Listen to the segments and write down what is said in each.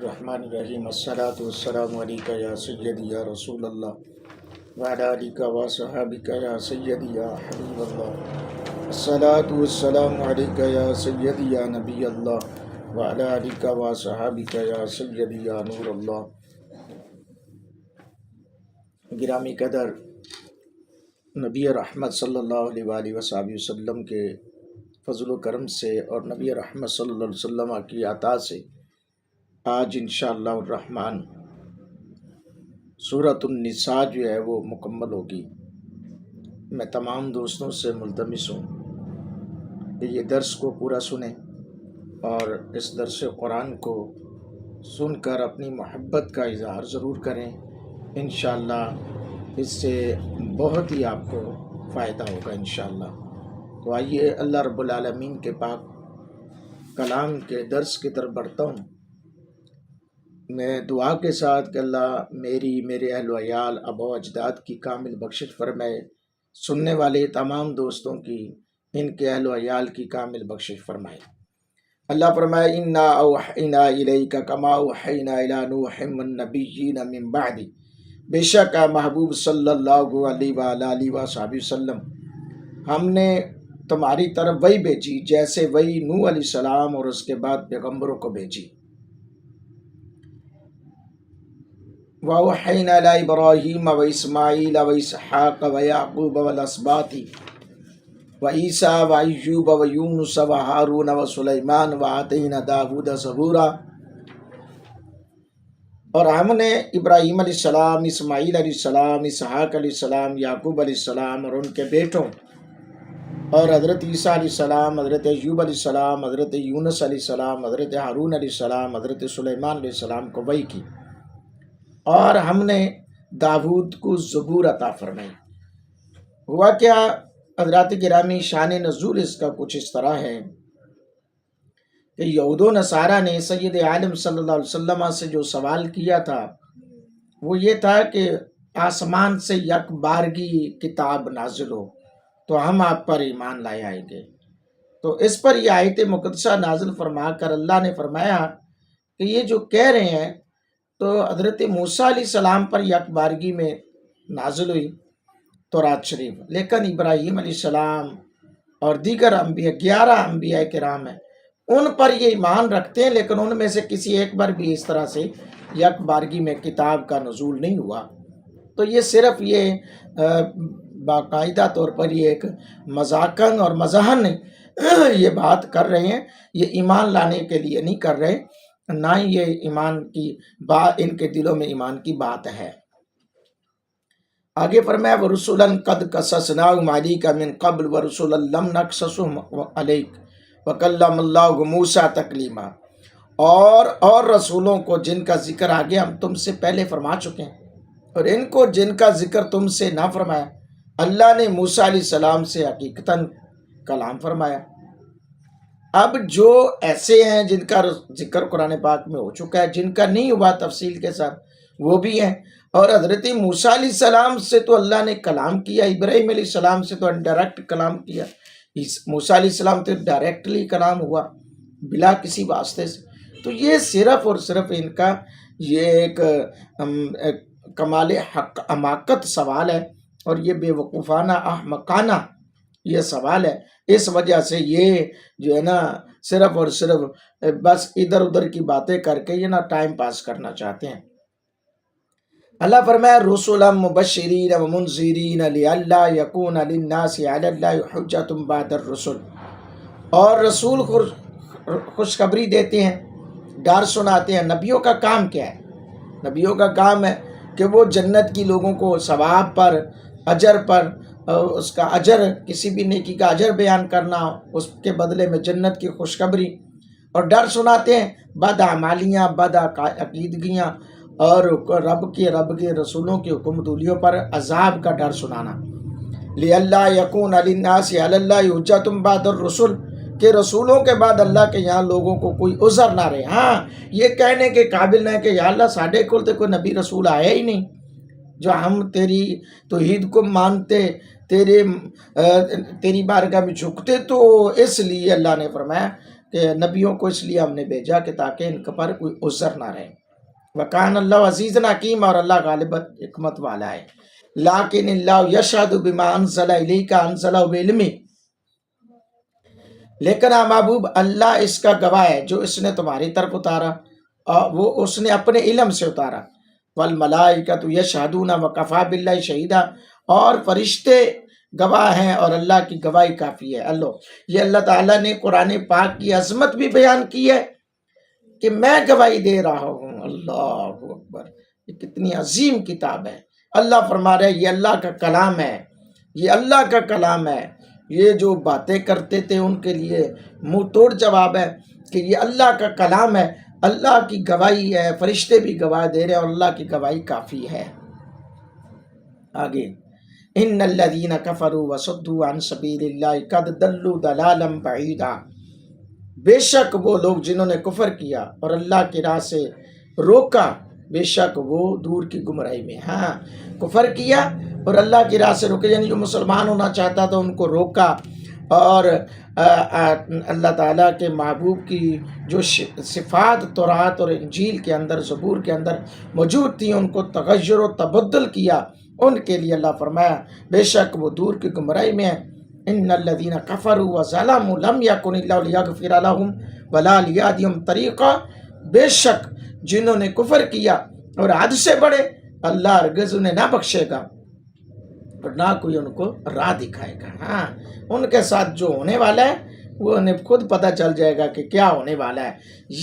الرحمن الرحیم الصلاۃ والسلام علیکہ یا سیدی یا رسول اللہ وعلی آلک و صحابک یا سیدی یا حبیب اللہ الصلاۃ والسلام علیکہ یا سیدی یا نبی اللہ وعلی آلک و صحابک یا سیدی یا نور اللہ۔ گرامی قدر، نبی رحمت صلی اللہ علیہ وآلہ وسلم کے فضل و کرم سے اور نبی رحمت صلی اللہ علیہ وسلم کی عطا سے آج انشاءاللہ الرحمن سورۃ النساء جو ہے وہ مکمل ہوگی۔ میں تمام دوستوں سے ملتمس ہوں کہ یہ درس کو پورا سنیں اور اس درس قرآن کو سن کر اپنی محبت کا اظہار ضرور کریں۔ انشاءاللہ اس سے بہت ہی آپ کو فائدہ ہوگا انشاءاللہ۔ تو آئیے اللہ رب العالمین کے پاک کلام کے درس کی طرف بڑھتا ہوں، میں دعا کے ساتھ کہ اللہ میرے اہل و عیال آبا و اجداد کی کامل بخشش فرمائے، سننے والے تمام دوستوں کی، ان کے اہل و عیال کی کامل بخشش فرمائے۔ اللہ فرمائے انا اوحینا الیک کما اوحینا الی نوح والنبیین من بعد، بے شک محبوب صلی اللہ علیہ وآلہ وسلم ہم نے تمہاری طرف وحی بھیجی جیسے وحی نوح علیہ السلام اور اس کے بعد پیغمبروں کو بھیجی۔ وَأَوْحَيْنَا إِلَىٰ إِبْرَاهِيمَ وَإِسْمَاعِيلَ وَإِسْحَاقَ وَيَعْقُوبَ وَالْأَسْبَاطِ وَعِيسَىٰ وَأَيُّوبَ وَيُونُسَ وَهَارُونَ وَسُلَيْمَانَ وَآتَيْنَا دَاوُودَ زَبُورًا۔ اور ہم نے ابراہیم علیہ السلام، اسماعیل علیہ السلام، اسحاق علیہ السلام، یعقوب علیہ السلام اور ان کے بیٹوں، اور حضرت عیسیٰ علیہ السلام، حضرت ایوب علیہ السلام، حضرت یونس علیہ السلام، حضرت ہارون علیہ السلام، حضرت سلیمان علیہ السلام کو وحی کی، اور ہم نے داود کو زبور عطا فرمائی۔ ہوا کیا حضرات گرامی، شان نزول اس کا کچھ اس طرح ہے کہ یہود و نصارہ نے سید عالم صلی اللہ علیہ وسلم سے جو سوال کیا تھا وہ یہ تھا کہ آسمان سے یک بارگی کتاب نازل ہو تو ہم آپ پر ایمان لائے آئیں گے۔ تو اس پر یہ آیت مقدسہ نازل فرما کر اللہ نے فرمایا کہ یہ جو کہہ رہے ہیں تو حضرت موسیٰ علیہ السلام پر یک بارگی میں نازل ہوئی تورات شریف، لیکن ابراہیم علیہ السلام اور دیگر انبیاء 11 انبیاء کرام ہیں، ان پر یہ ایمان رکھتے ہیں، لیکن ان میں سے کسی ایک پر بھی اس طرح سے یک بارگی میں کتاب کا نزول نہیں ہوا۔ تو یہ صرف یہ باقاعدہ طور پر یہ ایک مذاقن اور مزاحن یہ بات کر رہے ہیں، یہ ایمان لانے کے لیے نہیں کر رہے، نہ ہی یہ ایمان کی بات ان کے دلوں میں ایمان کی بات ہے۔ آگے فرمایا وَرُسُلًا قَدْ قَصَصْنَاهُمْ عَلَيْكَ مِن قَبْلُ وَرُسُلًا لَمْ نَقْصُصْهُمْ عَلَيْكَ وَكَلَّمَ اللَّهُ مُوسَىٰ تَكْلِيمًا، اور رسولوں کو جن کا ذکر آگے ہم تم سے پہلے فرما چکے ہیں، اور ان کو جن کا ذکر تم سے نہ فرمایا، اللہ نے موسیٰ علیہ السلام سے حقیقتاً کلام فرمایا۔ اب جو ایسے ہیں جن کا ذکر قرآن پاک میں ہو چکا ہے، جن کا نہیں ہوا تفصیل کے ساتھ، وہ بھی ہیں، اور حضرت موسیٰ علیہ السلام سے تو اللہ نے کلام کیا، ابراہیم علیہ السلام سے تو انڈائریکٹ کلام کیا، موسیٰ علیہ السلام تو ڈائریکٹلی کلام ہوا بلا کسی واسطے سے۔ تو یہ صرف اور صرف ان کا یہ ایک کمال حماقت سوال ہے، اور یہ بے وقوفانہ احمقانہ یہ سوال ہے۔ اس وجہ سے یہ جو ہے نا صرف اور صرف بس ادھر ادھر کی باتیں کر کے یہ نا ٹائم پاس کرنا چاہتے ہیں۔ اللہ فرمایا رسولا مبشرین ومنذرین لئلا یکون للناس علی اللہ حجۃ بعد الرسل، اور رسول خوشخبری دیتے ہیں، ڈر سناتے ہیں۔ نبیوں کا کام کیا ہے؟ نبیوں کا کام ہے کہ وہ جنت کی لوگوں کو ثواب پر، اجر پر، اس کا اجر، کسی بھی نیکی کا اجر بیان کرنا، اس کے بدلے میں جنت کی خوشخبری، اور ڈر سناتے ہیں بد اعمالیاں، بد عقیدگیاں، اور رب کے رسولوں کی حکمتولیوں پر عذاب کا ڈر سنانا۔ لِأَلَّا يَكُونَ لِلنَّاسِ عَلَى اللَّهِ حُجَّةٌ بَعْدَ الرُّسُلِ، کہ رسولوں کے بعد اللہ کے یہاں لوگوں کو کوئی عذر نہ رہے، ہاں یہ کہنے کے قابل نہ ہے کہ یا اللہ ساڈے کول تو کوئی نبی رسول آیا ہی نہیں جو ہم تیری توحید کو مانتے، تیری بارگاہ میں جھکتے، تو اس لیے اللہ نے فرمایا کہ نبیوں کو اس لیے ہم نے بھیجا کہ تاکہ ان کے پر کوئی عذر نہ رہے۔ وکان اللہ عزیز حکیم، اور اللہ غالب حکمت والا ہے۔ لیکن اللہ یشہد بما انزل الیک انزلہ بعلمہ، لیکن محبوب اللہ اس کا گواہ ہے جو اس نے تمہاری طرف اتارا، وہ اس نے اپنے علم سے اتارا۔ والملائکۃ یشہدون وکفی باللہ شہیدا، اور فرشتے گواہ ہیں اور اللہ کی گواہی کافی ہے۔ یہ اللہ تعالیٰ نے قرآن پاک کی عظمت بھی بیان کی ہے کہ میں گواہی دے رہا ہوں۔ اللہ اکبر، یہ کتنی عظیم کتاب ہے۔ اللہ فرما رہے یہ اللہ کا کلام ہے، یہ اللہ کا کلام ہے۔ یہ جو باتیں کرتے تھے ان کے لیے منہ توڑ جواب ہے کہ یہ اللہ کا کلام ہے، اللہ کی گواہی ہے، فرشتے بھی گواہ دے رہے ہیں اور اللہ کی گواہی کافی ہے۔ آگے، ان الذین کفروا وصدوا عن سبیل اللہ قد ضلوا ضلالا بعیدا، بے شک وہ لوگ جنہوں نے کفر کیا اور اللہ کی راہ سے روکا، بے شک وہ دور کی گمراہی میں۔ ہاں، کفر کیا اور اللہ کی راہ سے روکے، یعنی جو مسلمان ہونا چاہتا تھا ان کو روکا، اور اللہ تعالیٰ کے محبوب کی جو صفات تورات اور انجیل کے اندر، زبور کے اندر موجود تھیں، ان کو تغیر و تبدل کیا۔ ان کے لیے اللہ فرمایا بے شک وہ دور کی گمراہی میں ہیں۔ ان الذین کفروا وظلموا لم یکن اللہ لیغفر لهم ولا لیہدیہم طریقا، بے شک جنہوں نے کفر کیا اور حد سے بڑھے، اللہ ہرگز انہیں نہ بخشے گا اور نہ کوئی ان کو راہ دکھائے گا۔ ہاں، ان کے ساتھ جو ہونے والا ہے وہ انہیں خود پتہ چل جائے گا کہ کیا ہونے والا ہے۔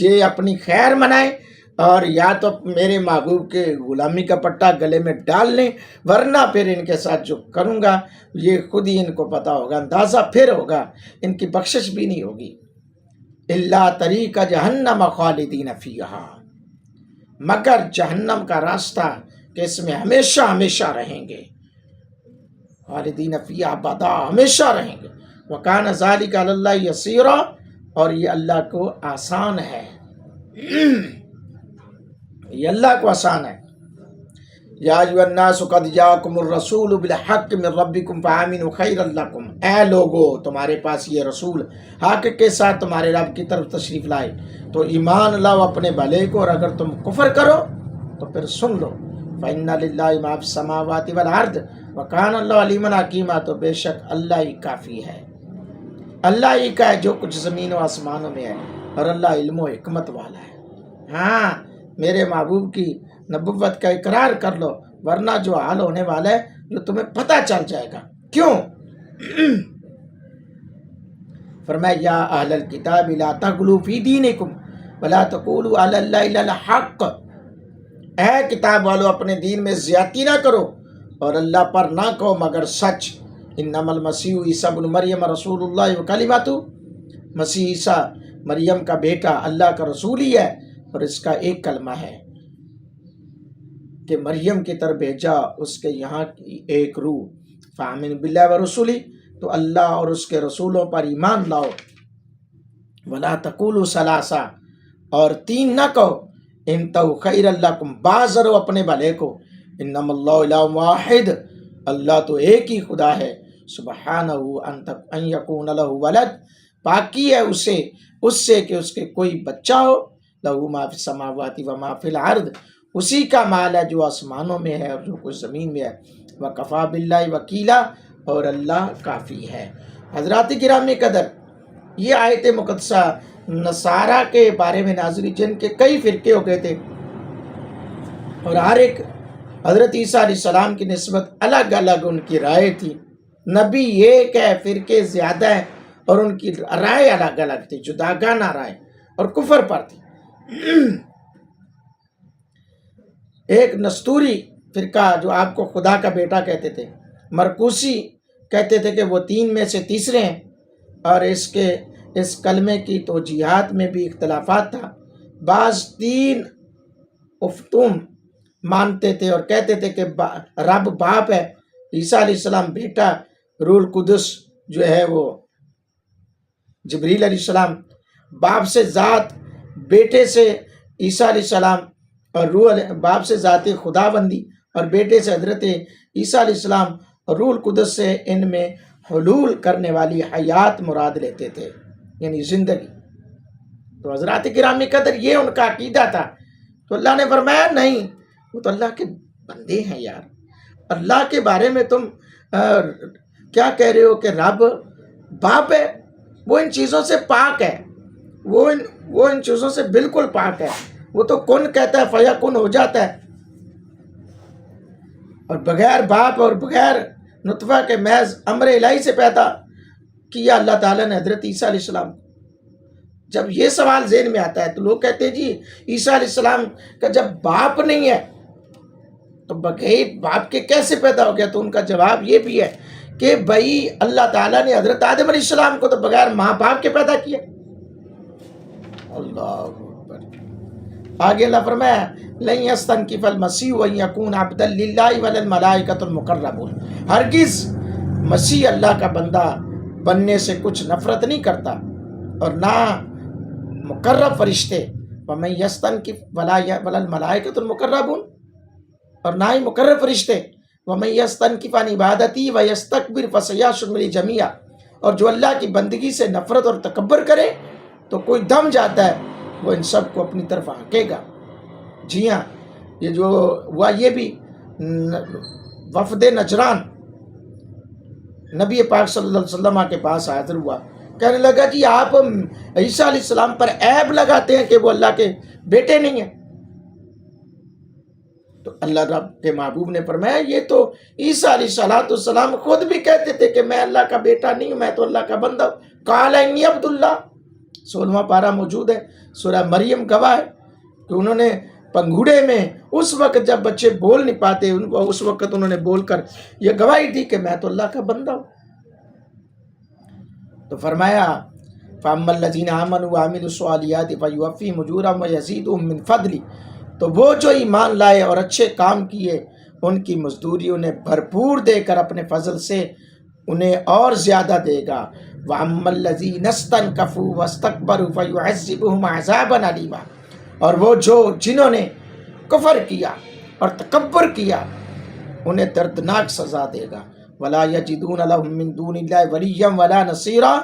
یہ اپنی خیر منائیں اور یا تو میرے محبوب کے غلامی کا پٹا گلے میں ڈال لیں، ورنہ پھر ان کے ساتھ جو کروں گا یہ خود ہی ان کو پتہ ہوگا، اندازہ پھر ہوگا، ان کی بخشش بھی نہیں ہوگی۔ الا طریق جہنم خالدین فیہا، مگر جہنم کا راستہ کہ اس میں ہمیشہ ہمیشہ رہیں گے، خالدین فیہا ابدا، ہمیشہ رہیں گے۔ وکان ذلک علی اللہ یسیرا، اور یہ اللہ کو آسان ہے، یہ اللہ کو آسان ہے۔ یا ایھا الناس قد جاءکم الرسول بالحق من ربکم فآمنوا خیرا لکم، اے لوگو تمہارے پاس یہ رسول حق کے ساتھ تمہارے رب کی طرف تشریف لائے تو ایمان لاؤ اپنے بھلے کو، اور اگر تم کفر کرو تو پھر سن لو، فإن للہ ما فی السماوات والارض وکان اللہ علیما حکیما، تو بے شک اللہ ہی کافی ہے، اللہ ہی کا ہے جو کچھ زمین و آسمانوں میں ہے، اور اللہ علم و حکمت والا ہے۔ ہاں، میرے محبوب کی نبوت کا اقرار کر لو، ورنہ جو حال ہونے والا ہے جو تمہیں پتہ چل جائے گا۔ کیوں؟ فرمایا یا اہل الکتاب لا تغلوا فی دینکم ولا تقولوا علی اللہ الا الحق، اے کتاب والو اپنے دین میں زیادتی نہ کرو اور اللہ پر نہ کہو مگر سچ۔ انما المسیح عیسیٰ ابن مریم رسول اللہ وکلمۃ، مسیح عیسیٰ مریم کا بیٹا اللہ کا رسول ہی ہے، اور اس کا ایک کلمہ ہے کہ مریم کی طرف بھیجا اس کے یہاں کی ایک روح۔ فآمن باللہ ورسولہ، تو اللہ اور اس کے رسولوں پر ایمان لاؤ۔ ولا تقولوا ثلاثہ، اور تین نہ کہو۔ انتہوا خیرا لکم، باز رہو اپنے بھلے کو۔ انما اللہ الہ واحد، اللہ تو ایک ہی خدا ہے۔ سبحانہ ان یکون لہ ولد، پاکی ہے اسے اس سے کہ اس کے کوئی بچہ ہو۔ لہ ما فی السماوات و ما فی الارض، اسی کا مال ہے جو آسمانوں میں ہے اور جو کچھ زمین میں ہے۔ وکفیٰ باللہ وکیلا، اور اللہ کافی ہے۔ حضرات گرامی قدر، یہ آیت مقدسہ نصارہ کے بارے میں نازل، جن کے کئی فرقے ہو گئے تھے اور ہر ایک حضرت عیسیٰ علیہ السلام کی نسبت الگ الگ ان کی رائے تھی۔ نبی ایک ہے، فرقے زیادہ ہیں، اور ان کی رائے الگ الگ تھی، جداگانہ رائے، اور کفر پر تھی۔ ایک نستوری فرقہ جو آپ کو خدا کا بیٹا کہتے تھے، مرکوسی کہتے تھے کہ وہ تین میں سے تیسرے ہیں، اور اس کلمے کی توجیہات میں بھی اختلافات تھا۔ بعض تین افتوم مانتے تھے اور کہتے تھے کہ رب باپ ہے، عیسیٰ علیہ السلام بیٹا، روح القدس جو ہے وہ جبریل علیہ السلام، باپ سے ذات، بیٹے سے عیسیٰ علیہ السلام، اور باپ سے ذات خدا بندی، اور بیٹے سے حضرت عیسیٰ علیہ السلام، اور روح القدس سے ان میں حلول کرنے والی حیات مراد لیتے تھے، یعنی زندگی۔ تو حضرات گرامی قدر یہ ان کا عقیدہ تھا. تو اللہ نے فرمایا نہیں، وہ تو اللہ کے بندے ہیں یار. اللہ کے بارے میں تم کیا کہہ رہے ہو کہ رب باپ ہے؟ وہ ان چیزوں سے پاک ہے، وہ ان چیزوں سے بالکل پاک ہے. وہ تو کن کہتا ہے فیکن ہو جاتا ہے، اور بغیر باپ اور بغیر نطفہ کے محض امر الہی سے پیدا کیا اللہ تعالیٰ نے حضرت عیسیٰ علیہ السلام. جب یہ سوال ذہن میں آتا ہے تو لوگ کہتے ہیں جی عیسیٰ علیہ السلام کا جب باپ نہیں ہے تو بغیر باپ کے کیسے پیدا ہو گیا؟ تو ان کا جواب یہ بھی ہے کہ بھائی اللہ تعالیٰ نے حضرت آدم علیہ السلام کو تو بغیر ماں باپ کے پیدا کیا. اللہ اکبر. آگے اللہ فرمایا لن یستنکف المسیح ان یکون عبدا للہ ولا الملائکۃ المقربون. ہرگز مسیح اللہ کا بندہ بننے سے کچھ نفرت نہیں کرتا، اور نہ مقرب فرشتے. ومن یستنکف ولا الملائکۃ المقربون، اور نہ ہی مقرب فرشتے. ومن یستنکف عن عبادتی ویستکبر فسیحشرهم جمیعا. اور جو اللہ کی بندگی سے نفرت اور تکبر کرے تو کوئی دم جاتا ہے وہ ان سب کو اپنی طرف ہانکے گا. جی ہاں، یہ جو ہوا یہ بھی وفد نجران نبی پاک صلی اللہ علیہ وسلم کے پاس حاضر ہوا، کہنے لگا جی آپ عیسیٰ علیہ السلام پر عیب لگاتے ہیں کہ وہ اللہ کے بیٹے نہیں ہیں. تو اللہ رب کے محبوب نے فرمایا یہ تو عیسیٰ علیہ السلام خود بھی کہتے تھے کہ میں اللہ کا بیٹا نہیں ہوں، میں تو اللہ کا بندہ ہوں. قال انی عبد اللہ، 16واں پارہ موجود ہے، سورہ مریم گواہ ہے کہ انہوں نے پنگھوڑے میں اس وقت جب بچے بول نہیں پاتے اس وقت انہوں نے بول کر یہ گواہی دی کہ میں تو اللہ کا بندہ ہوں. تو فرمایا فَأَمَّا الَّذِينَ آمَنُوا وَعَمِلُوا الصَّالِحَاتِ فَيُوَفِّيهِمْ أُجُورَهُمْ وَيَزِيدُهُم مِّن فَضْلِهِ. تو وہ جو ایمان لائے اور اچھے کام کیے ان کی مزدوری انہیں بھرپور دے کر اپنے فضل سے انہیں اور زیادہ دے گا. وَأَمَّا الَّذِينَ اسْتَنكَفُوا وَاسْتَكْبَرُوا فَيُعَذِّبُهُمْ عَذَابًا أَلِيمًا. اور وہ جنہوں نے کفر کیا اور تکبر کیا انہیں دردناک سزا دے گا. وَلَا يَجِدُونَ لَهُم مِّن دُونِ اللَّهِ وَلِيًّا وَلَا نَصِيرًا.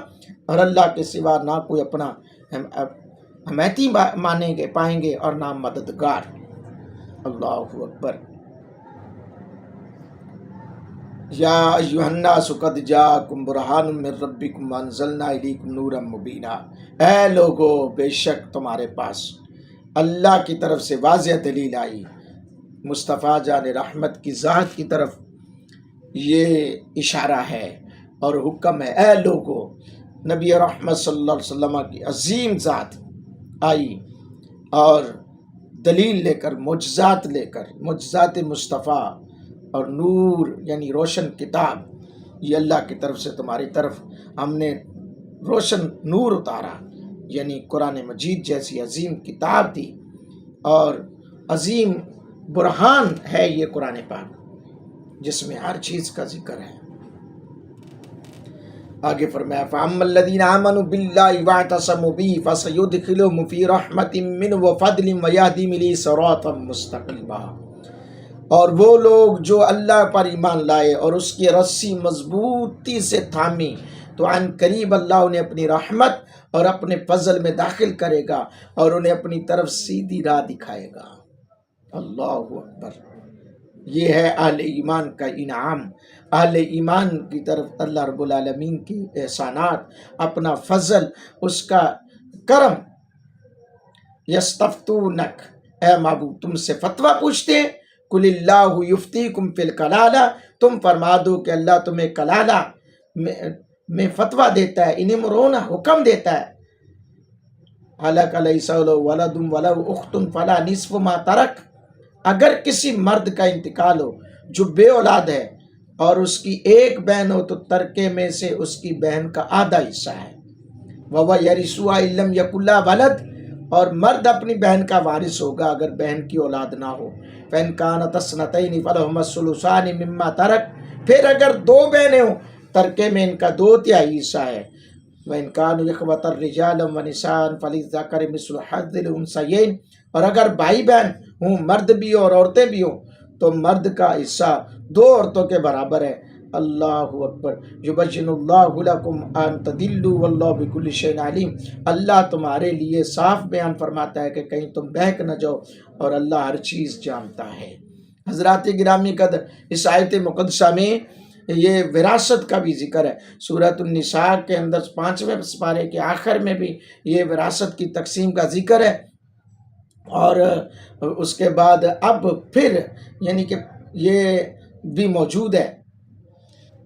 اور اللہ کے سوا نہ کوئی اپنا حمایتی پائیں گے اور نہ مددگار. اللہ اکبر. یا ایھا الناس قد جاءکم برہان من ربکم وانزلنا الیکم نورا مبینا. اے لوگو بے شک تمہارے پاس اللہ کی طرف سے واضح دلیل آئی. مصطفیٰ جان رحمت کی ذات کی طرف یہ اشارہ ہے اور حکم ہے. اے لوگو، نبی رحمت صلی اللہ علیہ وسلم کی عظیم ذات آئی اور دلیل لے کر، معجزات لے کر، معجزات مصطفیٰ اور نور یعنی روشن کتاب، یہ اللہ کی طرف سے تمہاری طرف ہم نے روشن نور اتارا، یعنی قرآن مجید جیسی عظیم کتاب دی اور عظیم برہان ہے یہ قرآن پاک جس میں ہر چیز کا ذکر ہے. آگے فرمایا فَأَمَّا الَّذِينَ آمَنُوا بِاللَّهِ وَاعْتَصَمُوا بِهِ فَسَيُدْخِلُهُمْ فِي رَحْمَةٍ مِّنْهُ وَفَضْلٍ وَيَهْدِيهِمْ إِلَيْهِ صِرَاطًا مُّسْتَقِيمًا. اور وہ لوگ جو اللہ پر ایمان لائے اور اس کی رسی مضبوطی سے تھامی تو عن قریب اللہ انہیں اپنی رحمت اور اپنے فضل میں داخل کرے گا اور انہیں اپنی طرف سیدھی راہ دکھائے گا. اللہ اکبر. یہ ہے اہل ایمان کا انعام. اہل ایمان کی طرف اللہ رب العالمین کی احسانات، اپنا فضل، اس کا کرم. یستفتونک، اے محبوب تم سے فتویٰ پوچھتے ہیں. قل اللہ یفتیکم فی الکلالہ، تم فرما دو کہ اللہ تمہیں کلالہ میں فتویٰ دیتا ہے، ان امرؤن حکم دیتا ہے. ہلک لیس لہ ولد ولہ اخت فلا نصف ما ترک. اگر کسی مرد کا انتقال ہو جو بے اولاد ہے اور اس کی ایک بہن ہو تو ترکے میں سے اس کی بہن کا آدھا حصہ ہے. وَهُوَ يَرِثُهَا إِن لَّمْ يَكُن لَّهَا وَلَدٌ، اور مرد اپنی بہن کا وارث ہوگا اگر بہن کی اولاد نہ ہو. فَإِن كَانَتْ اثْنَتَيْنِ فَلَهُمَا الثُّلُثَانِ مِمَّا تَرَكَ، پھر اگر دو بہنیں ہوں ترکے میں ان کا 2/3 حصہ ہے. وَإِن كَانُوا إِخْوَةً رِجَالًا وَنِسَاءً فَلِلذَّكَرِ مِثْلُ حَظِّ الْأُنثَيَيْنِ، اور اگر بھائی بہن ہوں، مرد بھی اور عورتیں بھی ہوں، تو مرد کا حصہ 2 عورتوں کے برابر ہے. اللہ اکبر، یبین اللہ لکم ان تضلوا واللہ بکل شیء علیم، اللہ تمہارے لیے صاف بیان فرماتا ہے کہ کہیں تم بہک نہ جاؤ، اور اللہ ہر چیز جانتا ہے۔ حضرات گرامی قدر، اس آیت مقدسہ میں یہ وراثت کا بھی ذکر ہے۔ سورۃ النساء کے اندر 5ویں سپارے کے آخر میں بھی یہ وراثت کی تقسیم کا ذکر ہے، اور اس کے بعد اب پھر یعنی کہ یہ بھی موجود ہے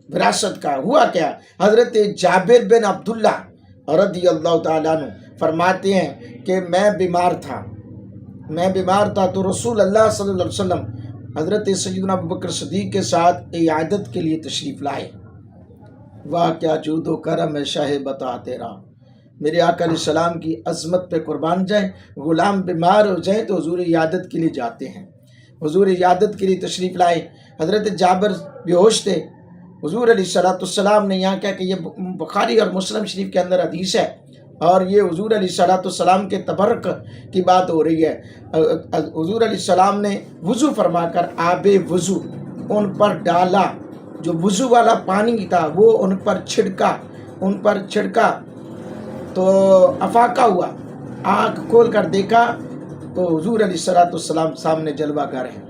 وراثت کا۔ ہوا کیا، حضرت جابر بن عبداللہ رضی اللہ تعالیٰ عنہ فرماتے ہیں کہ میں بیمار تھا تو رسول اللہ صلی اللہ علیہ وسلم حضرت سیدنا ابوبکر صدیق کے ساتھ عیادت کے لیے تشریف لائے۔ واہ کیا جود و کرم ہے شاہ بتا تیرا، میرے آقا علیہ السلام کی عظمت پہ قربان جائیں۔ غلام بیمار ہو جائیں تو حضور عیادت کے لیے جاتے ہیں، حضور عیادت کے لیے تشریف لائے۔ حضرت جابر بے ہوش تھے، حضور علیہ السلام نے یہاں کہا کہ یہ بخاری اور مسلم شریف کے اندر حدیث ہے، اور یہ حضور علیہ السلام کے تبرک کی بات ہو رہی ہے۔ حضور علیہ السلام نے وضو فرما کر آب وضو ان پر ڈالا، جو وضو والا پانی تھا وہ ان پر چھڑکا تو افاقہ ہوا، آنکھ کھول کر دیکھا تو حضور علیہ السلام سامنے جلوہ گر ہیں۔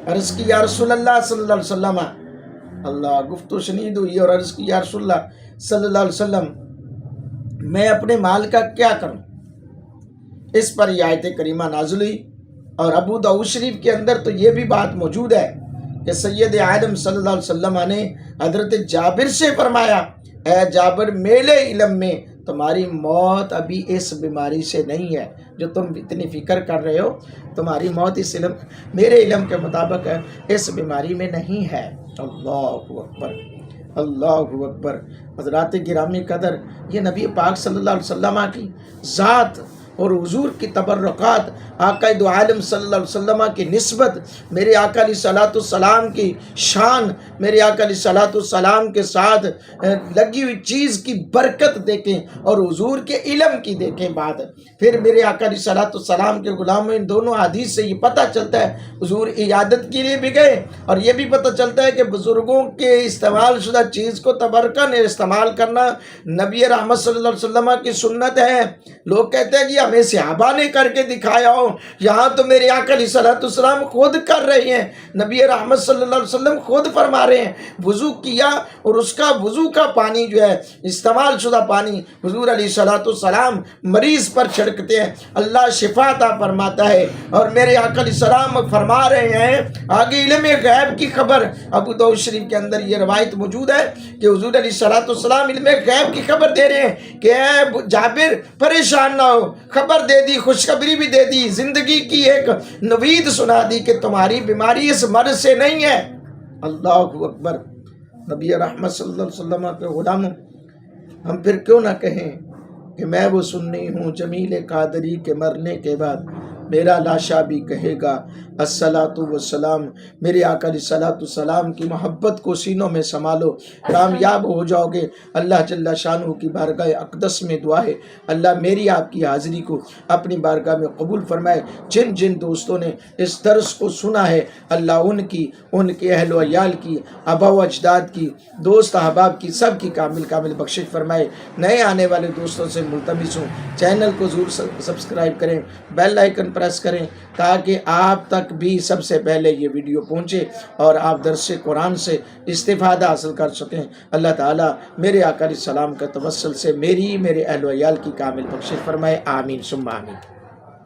عرض کی یا رسول اللہ صلی اللہ علیہ وسلم، اللہ گفتگو شنید ہوئی، اور عرض کی یا رسول اللہ صلی اللہ علیہ وسلم میں اپنے مال کا کیا کروں؟ اس پر یہ آیت کریمہ نازل ہوئی، اور ابو داؤد شریف کے اندر تو یہ بھی بات موجود ہے کہ سید عالم صلی اللہ علیہ وسلم نے حضرت جابر سے فرمایا، اے جابر میرے علم میں تمہاری موت ابھی اس بیماری سے نہیں ہے جو تم اتنی فکر کر رہے ہو، تمہاری موت میرے علم کے مطابق اس بیماری میں نہیں ہے۔ اللہ اکبر، اللہ اکبر۔ حضرات گرامی قدر، یہ نبی پاک صلی اللہ علیہ وسلم کی ذات اور حضور کی تبرکات، آقا دو عالم صلی اللہ علیہ وسلم کی نسبت، میرے آقا علیہ السلام کی شان، میرے آقا علیہ السلام کے ساتھ لگی ہوئی چیز کی برکت دیکھیں، اور حضور کے علم کی دیکھیں بات۔ پھر میرے آقا علیہ السلام کے غلاموں، ان دونوں حدیث سے یہ پتہ چلتا ہے حضور عیادت کے لیے بھی گئے، اور یہ بھی پتہ چلتا ہے کہ بزرگوں کے استعمال شدہ چیز کو تبرکن استعمال کرنا نبی رحمت صلی اللہ علیہ وسلم کی سنت ہے۔ لوگ کہتے ہیں کہ ہمیں صحابہ نے کر کے دکھایا ہو، یہاں تو میرے آقا علیہ السلام خود کر رہے ہیں، نبی رحمت صلی اللہ علیہ وسلم خود فرما رہے ہیں۔ وضو کیا، اور اس کا وضو کا پانی جو ہے استعمال شدہ پانی حضور علیہ السلام مریض پر چھڑکتے ہیں، اللہ شفا عطا فرماتا ہے۔ اور میرے آقا علیہ السلام فرما رہے ہیں آگے علم غیب کی خبر، ابو داؤد شریف کے اندر یہ روایت موجود ہے کہ حضور علیہ السلام علم غیب کی خبر دے رہے ہیں کہ اے جابر پریشان نہ ہو، خبر دے دی، خوشخبری بھی دے دی، زندگی کی ایک نوید سنا دی کہ تمہاری بیماری اس مرض سے نہیں ہے۔ اللہ اکبر۔ نبی رحمت صلی اللہ علیہ وسلم کے غلاموں، ہم پھر کیوں نہ کہیں کہ میں وہ سنی ہوں جمیل قادری کے مرنے کے بعد میرا لاشا بھی کہے گا الصلاۃ والسلام۔ میرے آقا علیہ السلام کی محبت کو سینوں میں سنبھالو، کامیاب ہو جاؤ گے۔ اللہ جل شانہ کی بارگاہ اقدس میں دعا ہے، اللہ میری آپ کی حاضری کو اپنی بارگاہ میں قبول فرمائے۔ جن جن دوستوں نے اس درس کو سنا ہے، اللہ ان کے اہل و عیال کی، آبا و اجداد کی، دوست احباب کی، سب کی کامل بخشش فرمائے۔ نئے آنے والے دوستوں سے ملتمس ہوں چینل کو ضرور سبسکرائب کریں، بیل آئیکن پریس کریں تاکہ آپ تک بھی سب سے پہلے یہ ویڈیو پہنچے اور آپ درس قرآن سے استفادہ حاصل کر سکیں۔ اللہ تعالیٰ میرے آقا علیہ السلام کا توسل سے میرے اہل و عیال کی کامل بخشش فرمائے، آمین ثم آمین۔